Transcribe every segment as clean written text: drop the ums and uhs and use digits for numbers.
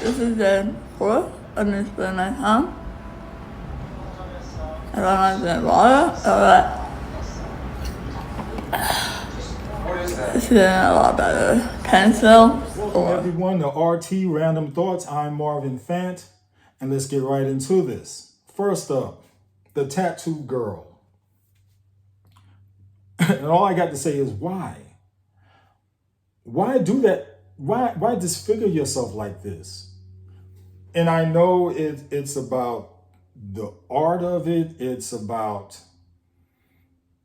This is the fourth of this been my tongue. I don't like the water. This is a lot better. Pencil. Welcome everyone to RT Random Thoughts. I'm Marvin Fant, and let's get right into this. First up, the tattoo girl. And all I got to say is why? Why do that? Why disfigure yourself like this? And I know it's about the art of it. It's about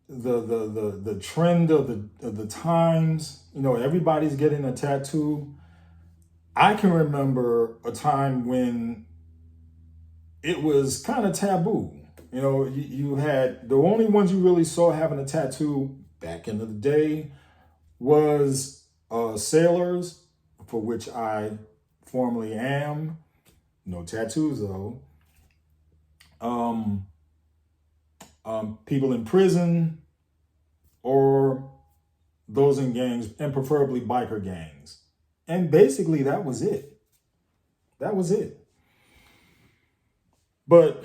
the trend of the times. You know, everybody's getting a tattoo. I can remember a time when it was kind of taboo. You know, you had the only ones you really saw having a tattoo back in the day was sailors, for which I formerly am. No tattoos though. People in prison, or those in gangs, and preferably biker gangs. And basically that was it. That was it. But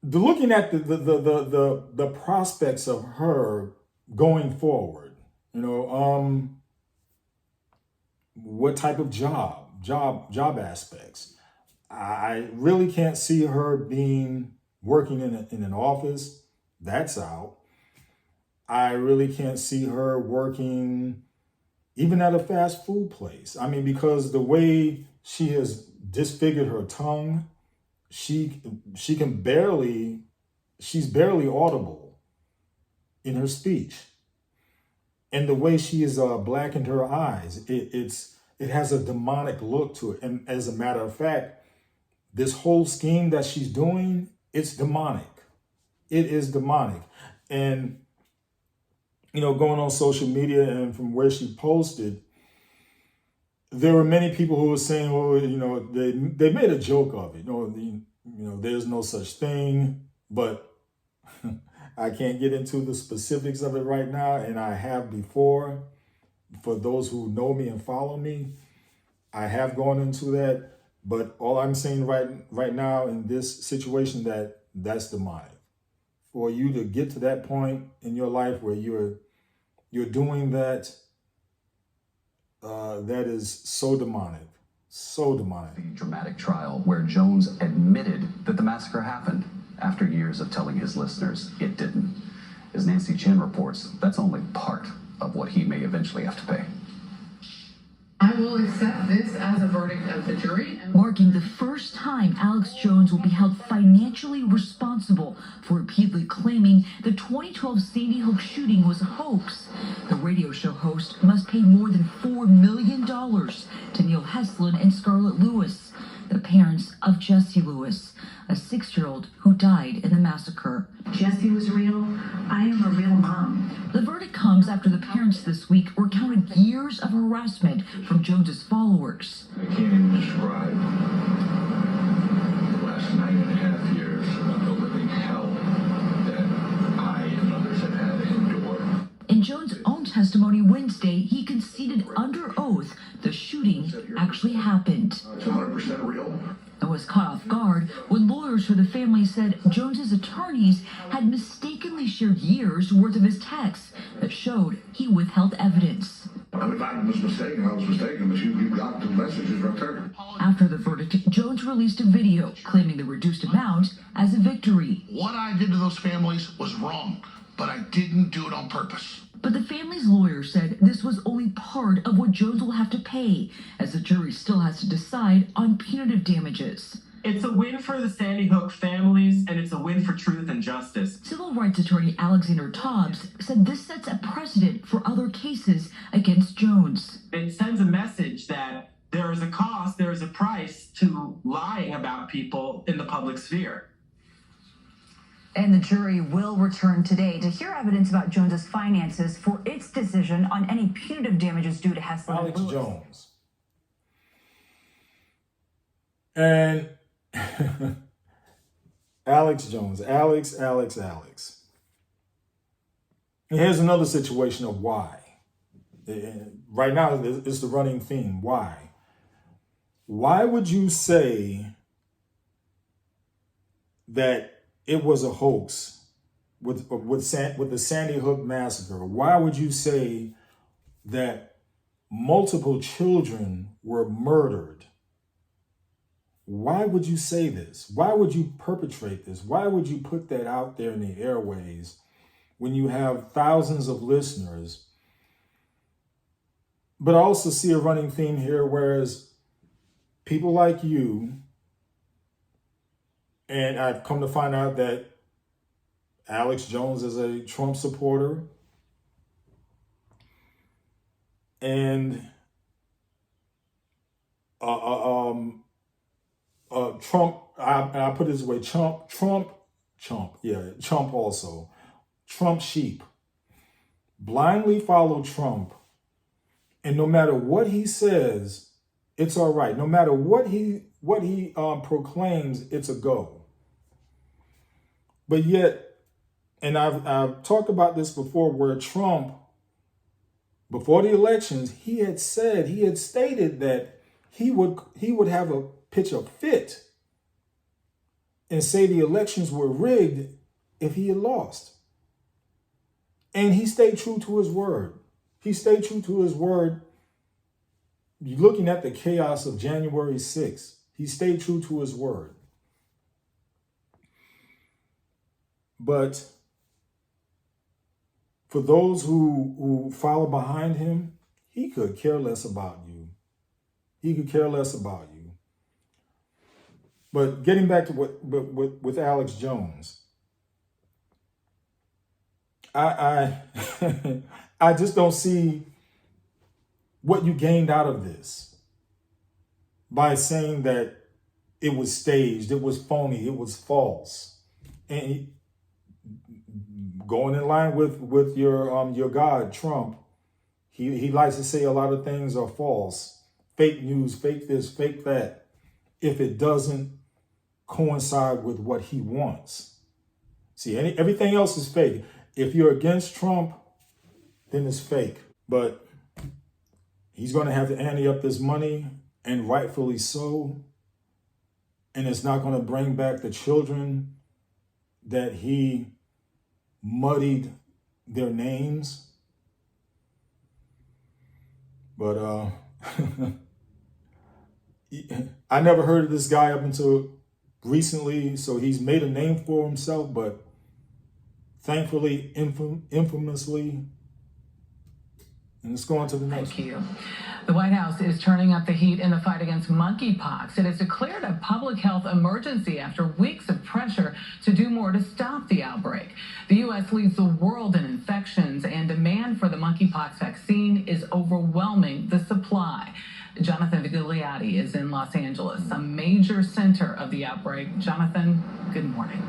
looking at the prospects of her going forward, you know, what type of job aspects. I really can't see her being working in an office. That's out. I really can't see her working even at a fast food place. I mean, because the way she has disfigured her tongue, she's barely audible in her speech. And the way she is blackened her eyes, it has a demonic look to it. And as a matter of fact, this whole scheme that she's doing, it's demonic. It is demonic. And, you know, going on social media and from where she posted, there were many people who were saying, well, you know, they made a joke of it. You know, there's no such thing, but I can't get into the specifics of it right now. And I have before. For those who know me and follow me, I have gone into that. But all I'm saying right now in this situation, that's demonic. For you to get to that point in your life where you're doing that, that is so demonic. So demonic. The dramatic trial where Jones admitted that the massacre happened after years of telling his listeners it didn't. As Nancy Chin reports, that's only part of what he may eventually have to pay. I will accept this as a verdict of the jury. Marking the first time Alex Jones will be held financially responsible for repeatedly claiming the 2012 Sandy Hook shooting was a hoax. The radio show host must pay more than $4 million to Neil Heslin and Scarlett Lewis, the parents of Jesse Lewis, a 6-year-old who died in the massacre. Jesse was real. I am a real mom. The verdict comes after the parents this week recounted years of harassment from Jones's followers. I can't even describe the last 9.5 years of the living hell that I and others have had to endure. In Jones' own testimony Wednesday, he conceded under oath the shooting actually happened. It's 100% real. And was caught off guard when lawyers for the family said Jones's attorneys had mistakenly shared years' worth of his texts that showed he withheld evidence. If I was mistaken, I was mistaken, but you got the messages right there. After the verdict, Jones released a video claiming the reduced amount as a victory. What I did to those families was wrong, but I didn't do it on purpose. But the family's lawyer said this was only part of what Jones will have to pay, as the jury still has to decide on punitive damages. It's a win for the Sandy Hook families, and it's a win for truth and justice. Civil rights attorney Alexander Tobbs said this sets a precedent for other cases against Jones. It sends a message that there is a cost, there is a price to lying about people in the public sphere. And the jury will return today to hear evidence about Jones's finances for its decision on any punitive damages due to Heslin Alex and Lewis. Jones. And Alex Jones. Alex. And here's another situation of why. Right now, it's the running theme. Why? Why would you say that it was a hoax with the Sandy Hook massacre? Why would you say that multiple children were murdered? Why would you say this? Why would you perpetrate this? Why would you put that out there in the airways when you have thousands of listeners? But I also see a running theme here, whereas people like you, and I've come to find out that Alex Jones is a Trump supporter, and Trump, I put it this way, Trump also. Trump sheep blindly follow Trump, and no matter what he says, it's all right. No matter what he proclaims, it's a go. But yet, and I've talked about this before, where Trump, before the elections, he had stated that he would have a pitch a fit and say the elections were rigged if he had lost. And he stayed true to his word. He stayed true to his word. You're looking at the chaos of January 6th. He stayed true to his word. But for those who follow behind him, he could care less about you. He could care less about you. But getting back to with Alex Jones, I I just don't see what you gained out of this by saying that it was staged, it was phony, it was false, and going in line with your God Trump, he likes to say a lot of things are false, fake news, fake this, fake that, if it doesn't coincide with what he wants. See, everything else is fake. If you're against Trump, then it's fake. But he's going to have to ante up this money, and rightfully so. And it's not going to bring back the children that he muddied their names. But I never heard of this guy up until recently, so he's made a name for himself, but thankfully, infamously. And let's go on to the next. Thank you. The White House is turning up the heat in the fight against monkeypox. It has declared a public health emergency after weeks of pressure to do more to stop the outbreak. The U.S. leads the world in infections, and demand for the monkeypox vaccine is overwhelming the supply. Jonathan Vigliotti is in Los Angeles, a major center of the outbreak. Jonathan, good morning.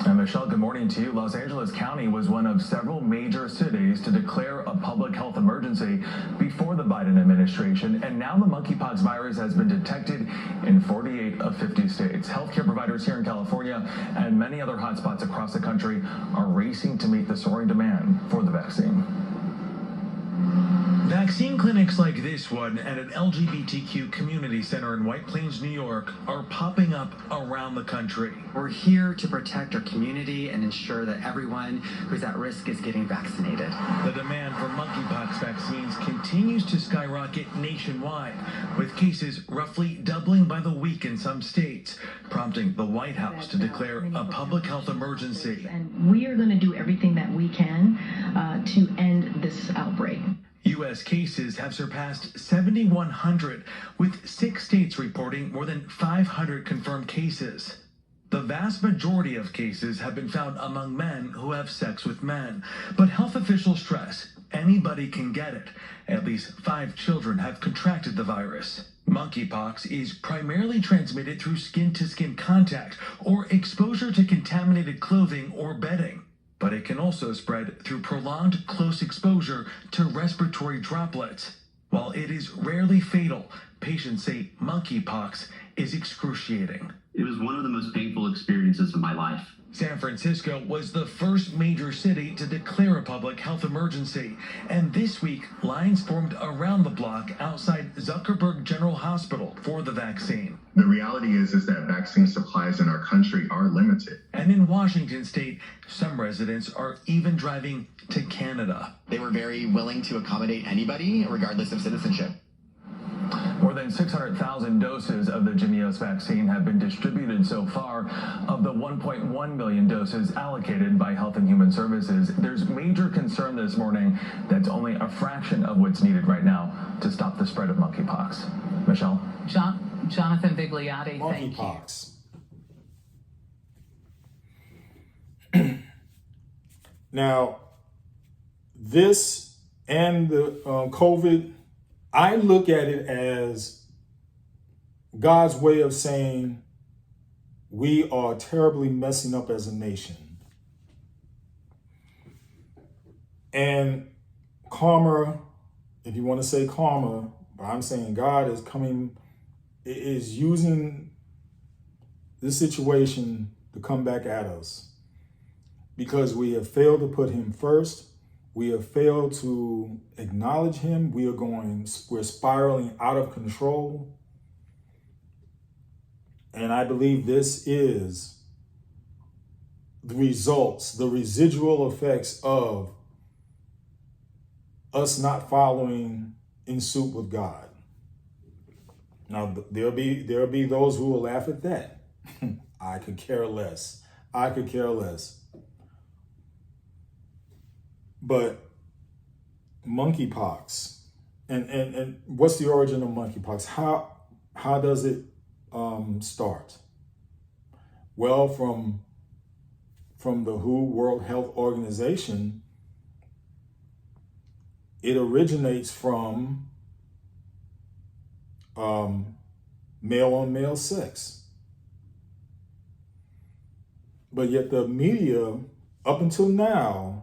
And Michelle, good morning to you. Los Angeles County was one of several major cities to declare a public health emergency before the Biden administration. And now the monkeypox virus has been detected in 48 of 50 states. Healthcare providers here in California and many other hotspots across the country are racing to meet the soaring demand for the vaccine. Vaccine clinics like this one at an LGBTQ community center in White Plains, New York, are popping up around the country. We're here to protect our community and ensure that everyone who's at risk is getting vaccinated. The demand for monkeypox vaccines continues to skyrocket nationwide, with cases roughly doubling by the week in some states, prompting the White House to declare a public health emergency. And we are going to do everything that we can to end this outbreak. U.S. cases have surpassed 7,100, with 6 states reporting more than 500 confirmed cases. The vast majority of cases have been found among men who have sex with men, but health officials stress anybody can get it. At least 5 children have contracted the virus. Monkeypox is primarily transmitted through skin-to-skin contact or exposure to contaminated clothing or bedding. But it can also spread through prolonged close exposure to respiratory droplets. While it is rarely fatal, patients say monkeypox is excruciating. It was one of the most painful experiences of my life. San Francisco was the first major city to declare a public health emergency. And this week, lines formed around the block outside Zuckerberg General Hospital for the vaccine. The reality is that vaccine supplies in our country are limited. And in Washington state, some residents are even driving to Canada. They were very willing to accommodate anybody, regardless of citizenship. More than 600,000 doses of the Jynneos vaccine have been distributed so far. Of the 1.1 million doses allocated by Health and Human Services, there's major concern this morning that's only a fraction of what's needed right now to stop the spread of monkeypox. Michelle? Jonathan Vigliotti, thank you. Monkeypox. Now, this and the COVID, I look at it as God's way of saying we are terribly messing up as a nation. And karma, if you want to say karma, but I'm saying God is using this situation to come back at us because we have failed to put him first. We have failed to acknowledge him. We're spiraling out of control. And I believe this is the results, the residual effects of us not following in suit with God. Now, there'll be those who will laugh at that. I could care less. But monkeypox, and what's the origin of monkeypox? How does it start? Well, from the WHO, World Health Organization, it originates from male-on-male sex. But yet the media, up until now,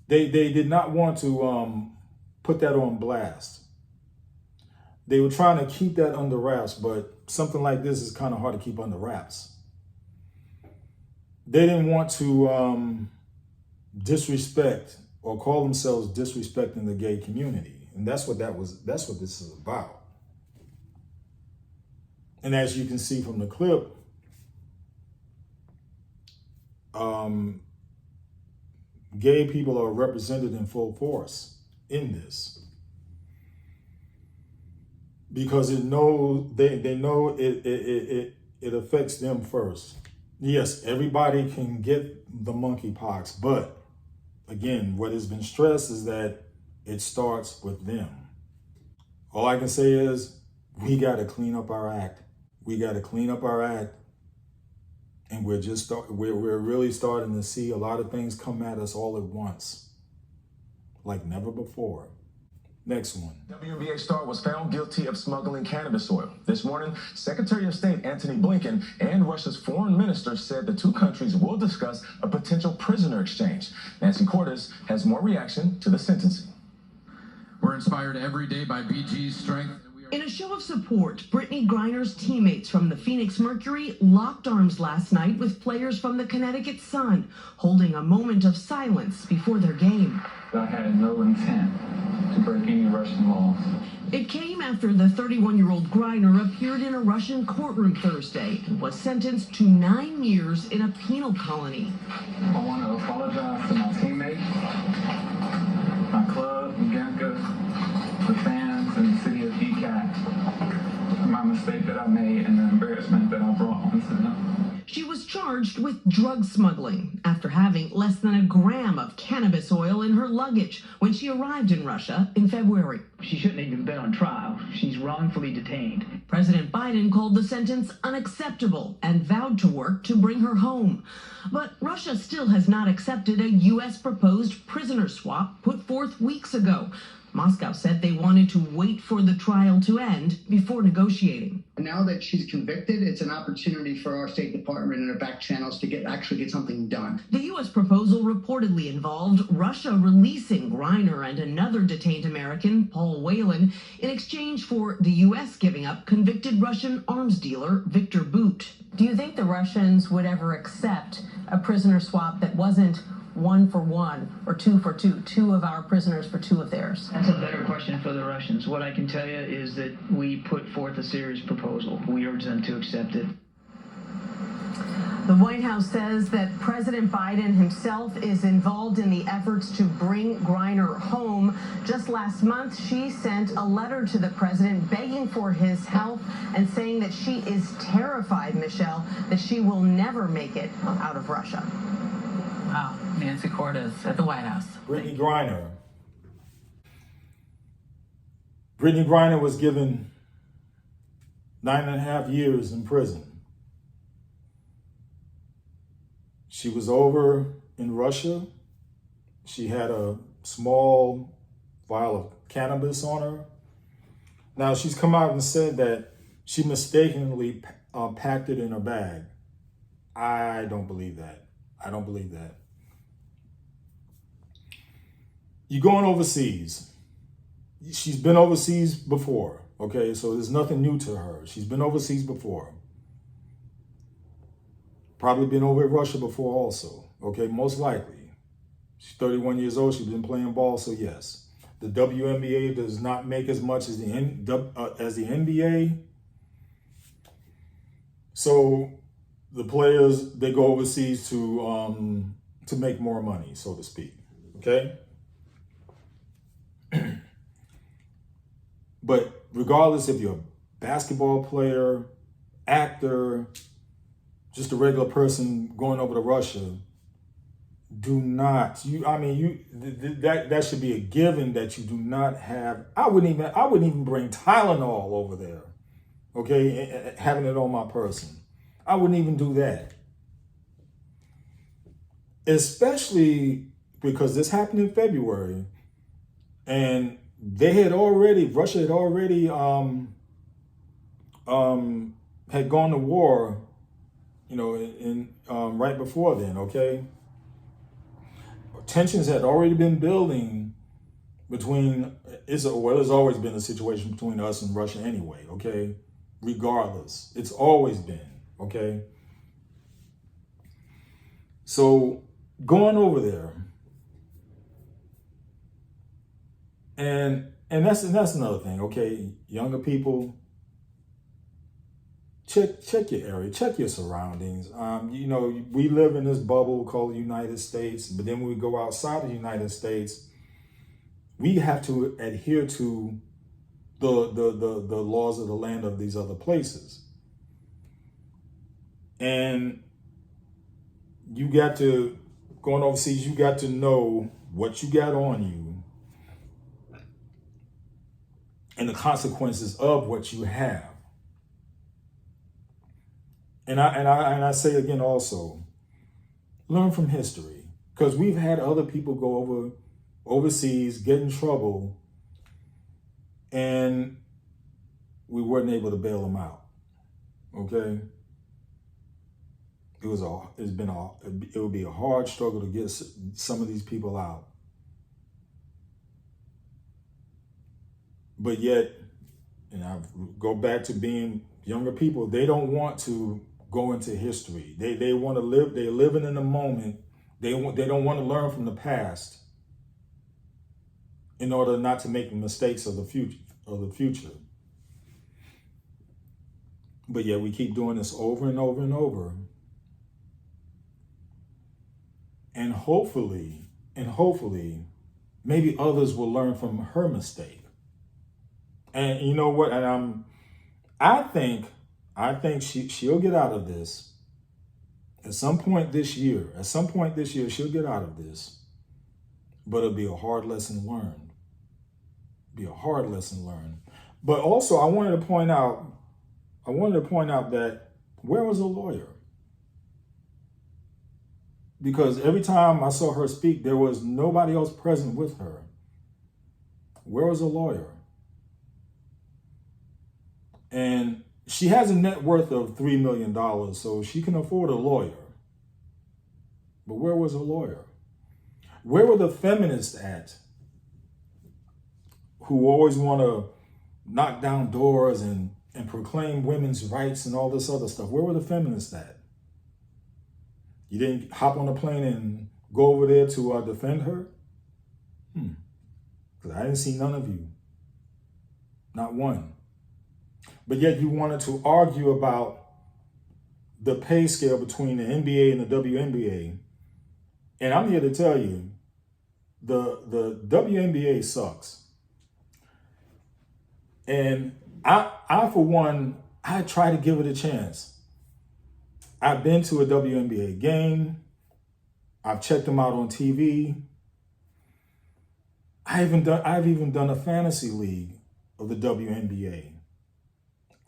they did not want to put that on blast. They were trying to keep that under wraps, but something like this is kind of hard to keep under wraps. They didn't want to disrespect or call themselves disrespecting the gay community. And that's what this is about. And as you can see from the clip, gay people are represented in full force in this because they know it affects them first. Yes, everybody can get the monkeypox, but again, what has been stressed is that it starts with them. All I can say is we got to clean up our act. And we're really starting to see a lot of things come at us all at once, like never before. Next one. WNBA star was found guilty of smuggling cannabis oil. This morning, Secretary of State Antony Blinken and Russia's foreign minister said the two countries will discuss a potential prisoner exchange. Nancy Cortez has more reaction to the sentencing. We're inspired every day by BG's strength. In a show of support, BRITTNEY Griner's teammates from the Phoenix Mercury locked arms last night with players from the Connecticut Sun, holding a moment of silence before their game. I had no intent to break any Russian laws. It came after the 31-year-old Griner appeared in a Russian courtroom Thursday and was sentenced to 9 years in a penal colony. I want to apologize to my teammates, my club, Ganka, the fans, and the city of DCAT for my mistake that I made and the embarrassment that I brought onto them. She was charged with drug smuggling after having less than a gram of cannabis oil in her luggage when she arrived in Russia in February. She shouldn't have even been on trial. She's wrongfully detained. President Biden called the sentence unacceptable and vowed to work to bring her home. But Russia still has not accepted a U.S. proposed prisoner swap put forth weeks ago. Moscow said they wanted to wait for the trial to end before negotiating. Now that she's convicted, it's an opportunity for our State Department and our back channels to actually get something done. The U.S. proposal reportedly involved Russia releasing Griner and another detained American, Paul Whelan, in exchange for the U.S. giving up convicted Russian arms dealer Victor Bout. Do you think the Russians would ever accept a prisoner swap that wasn't 1 for 1 or 2 for 2, 2 of our prisoners for 2 of theirs? That's a better question for the Russians. What I can tell you is that we put forth a serious proposal. We urge them to accept it. The White House says that President Biden himself is involved in the efforts to bring Griner home. Just last month, she sent a letter to the president begging for his help and saying that she is terrified, Michelle, that she will never make it out of Russia. Wow, Nancy Cortez at the White House. Brittney Griner. Brittney Griner was given 9.5 years in prison. She was over in Russia. She had a small vial of cannabis on her. Now, she's come out and said that she mistakenly packed it in her bag. I don't believe that. I don't believe that. You're going overseas. She's been overseas before, okay? So there's nothing new to her. She's been overseas before. Probably been over in Russia before also, okay? Most likely. She's 31 years old. She's been playing ball, so yes. The WNBA does not make as much as the NBA. So the players, they go overseas to make more money, so to speak, okay? But regardless if you're a basketball player, actor, just a regular person going over to Russia, do not, that should be a given that you do not have. I wouldn't even bring Tylenol over there, okay, having it on my person. I wouldn't even do that. Especially because this happened in February and Russia had already had gone to war, right before then, okay? Tensions had already been building between, there's always been a situation between us and Russia anyway, okay? Regardless, it's always been, okay? So going over there, and that's another thing, okay? Younger people, check your area, check your surroundings. We live in this bubble called the United States, but then when we go outside of the United States, we have to adhere to the laws of the land of these other places. And going overseas, you got to know what you got on you and the consequences of what you have. And I say again also, learn from history, because we've had other people go overseas, get in trouble, and we weren't able to bail them out. Okay, it would be a hard struggle to get some of these people out, but yet, and I go back to being younger people, they don't want to go into history. They want to live. They're living in the moment. They don't want to learn from the past in order not to make the mistakes of the future. But yeah, we keep doing this over and over and over. And hopefully, maybe others will learn from her mistake. And you know what? And I think she'll get out of this at some point this year. At some point this year, she'll get out of this. But it'll be a hard lesson learned. But also, I wanted to point out that where was a lawyer? Because every time I saw her speak, there was nobody else present with her. Where was a lawyer? And she has a net worth of $3 million, so she can afford a lawyer. But where was a lawyer? Where were the feminists at who always want to knock down doors and proclaim women's rights and all this other stuff? Where were the feminists at? You didn't hop on a plane and go over there to defend her? Because I didn't see none of you. Not one. But yet you wanted to argue about the pay scale between the NBA and the WNBA. And I'm here to tell you, the WNBA sucks. And I for one, I try to give it a chance. I've been to a WNBA game. I've checked them out on TV. I've even done a fantasy league of the WNBA.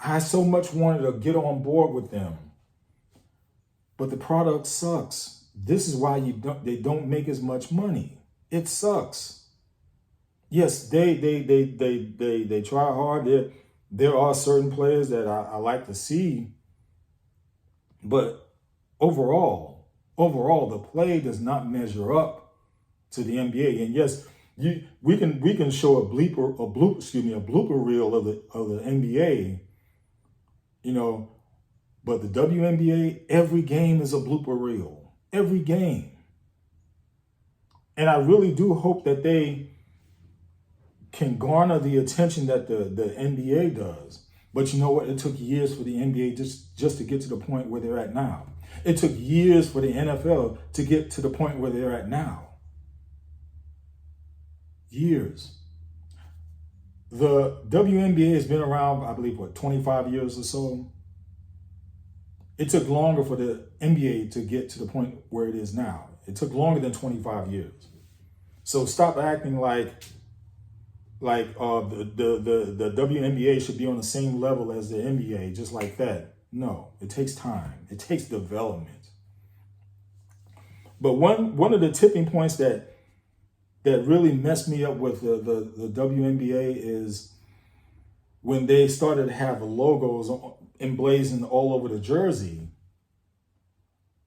I so much wanted to get on board with them, but the product sucks. This is why they don't make as much money. It sucks. Yes, they try hard. There are certain players that I like to see, but overall, the play does not measure up to the NBA. And yes, we can show a blooper reel of the NBA, but the WNBA, every game is a blooper reel. Every game. And I really do hope that they can garner the attention that the NBA does. But you know what? It took years for the NBA just to get to the point where they're at now. It took years for the NFL to get to the point where they're at now. Years. The WNBA has been around, I believe, 25 years or so? It took longer for the NBA to get to the point where it is now. It took longer than 25 years. So stop acting like the WNBA should be on the same level as the NBA, just like that. No, it takes time. It takes development. But one of the tipping points that really messed me up with the WNBA is when they started to have the logos emblazoned all over the jersey.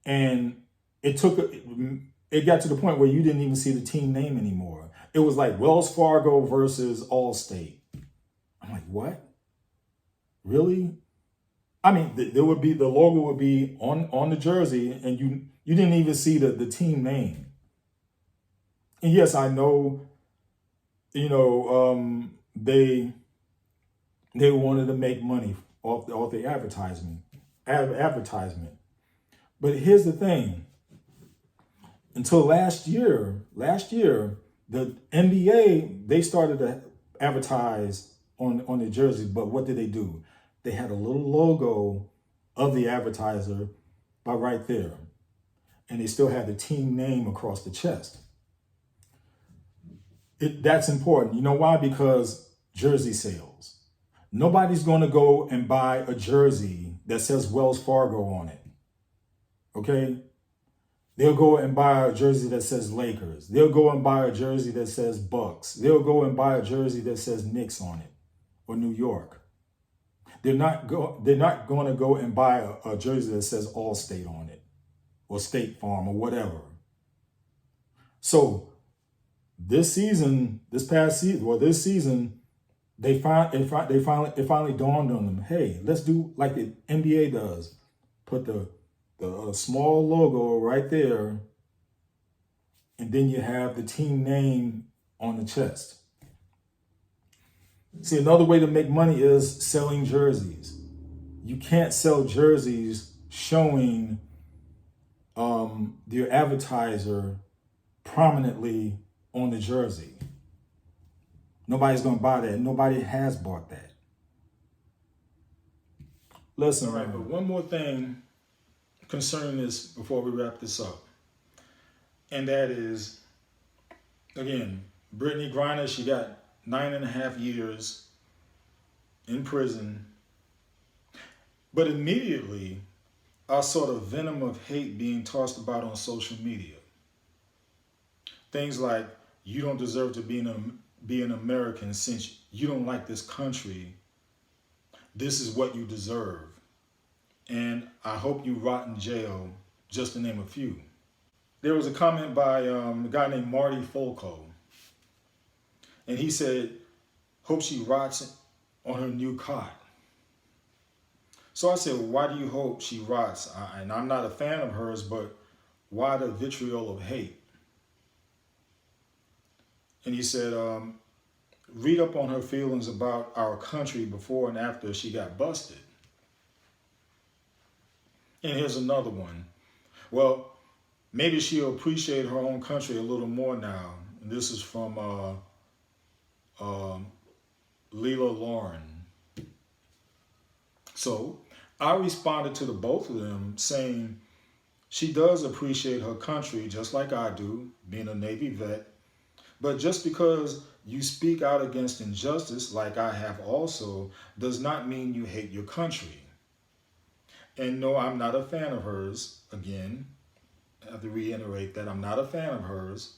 And it got to the point where you didn't even see the team name anymore. It was like Wells Fargo versus Allstate. I'm like, what? Really? I mean, the logo would be on the jersey, and you didn't even see the team name. And yes, I know, they wanted to make money off the advertisement. But here's the thing. Until last year, the NBA, they started to advertise on their jerseys. But what did they do? They had a little logo of the advertiser by right there. And they still had the team name across the chest. That's important. You know why? Because jersey sales. Nobody's going to go and buy a jersey that says Wells Fargo on it. Okay? They'll go and buy a jersey that says Lakers. They'll go and buy a jersey that says Bucks. They'll go and buy a jersey that says Knicks on it or New York. They're not going to go and buy a jersey that says Allstate on it or State Farm or whatever. So this season, it finally dawned on them, hey, let's do like the NBA does. Put the small logo right there, and then you have the team name on the chest. See, another way to make money is selling jerseys. You can't sell jerseys showing your advertiser prominently on the jersey. Nobody's going to buy that. Nobody has bought that. Listen, right, but one more thing concerning this before we wrap this up. And that is, again, BRITTNEY GRINER, she got 9.5 years in prison. But immediately, I saw the venom of hate being tossed about on social media. Things like, you don't deserve to be be an American since you don't like this country. This is what you deserve. And I hope you rot in jail, just to name a few. There was a comment by a guy named Marty Folco. And he said, hope she rots on her new cot. So I said, well, why do you hope she rots? And I'm not a fan of hers, but why the vitriol of hate? And he said, read up on her feelings about our country before and after she got busted. And here's another one. Well, maybe she'll appreciate her own country a little more now. And this is from Leela Lauren. So I responded to the both of them saying she does appreciate her country just like I do, being a Navy vet. But just because you speak out against injustice, like I have also, does not mean you hate your country. And no, I'm not a fan of hers. Again, I have to reiterate that I'm not a fan of hers.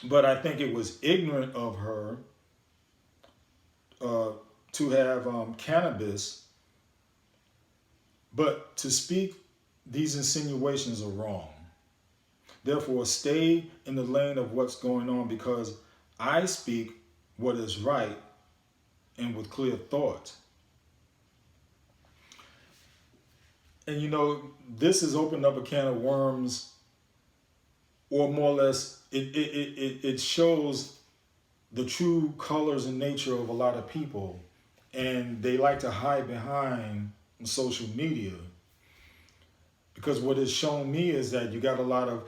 But I think it was ignorant of her to have cannabis. But to speak these insinuations are wrong. Therefore, stay in the lane of what's going on, because I speak what is right and with clear thought. And you know, this has opened up a can of worms, or more or less, it shows the true colors and nature of a lot of people. And they like to hide behind social media. Because what it's shown me is that you got a lot of,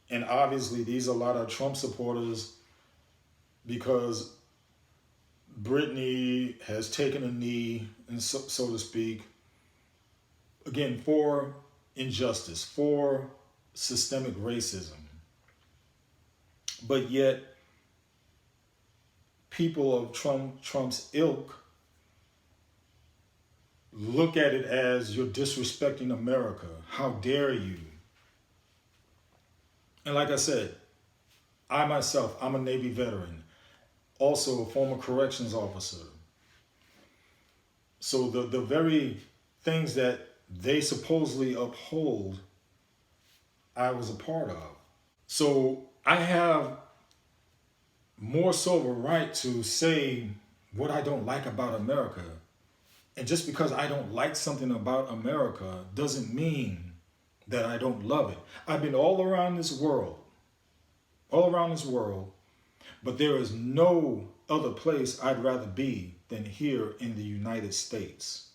and obviously these are a lot of Trump supporters, because BRITTNEY has taken a knee, and so to speak, again, for injustice, for systemic racism. But yet, people of Trump's ilk look at it as, you're disrespecting America. How dare you? And like I said, I myself, I'm a Navy veteran, also a former corrections officer. So the very things that they supposedly uphold, I was a part of. So I have more so of a right to say what I don't like about America. And just because I don't like something about America doesn't mean that I don't love it. I've been all around this world, but there is no other place I'd rather be than here in the United States.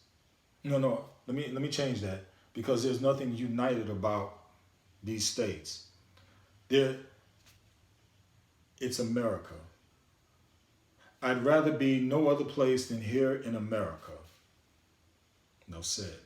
No, let me change that, because there's nothing united about these states. It's America. I'd rather be no other place than here in America. No said.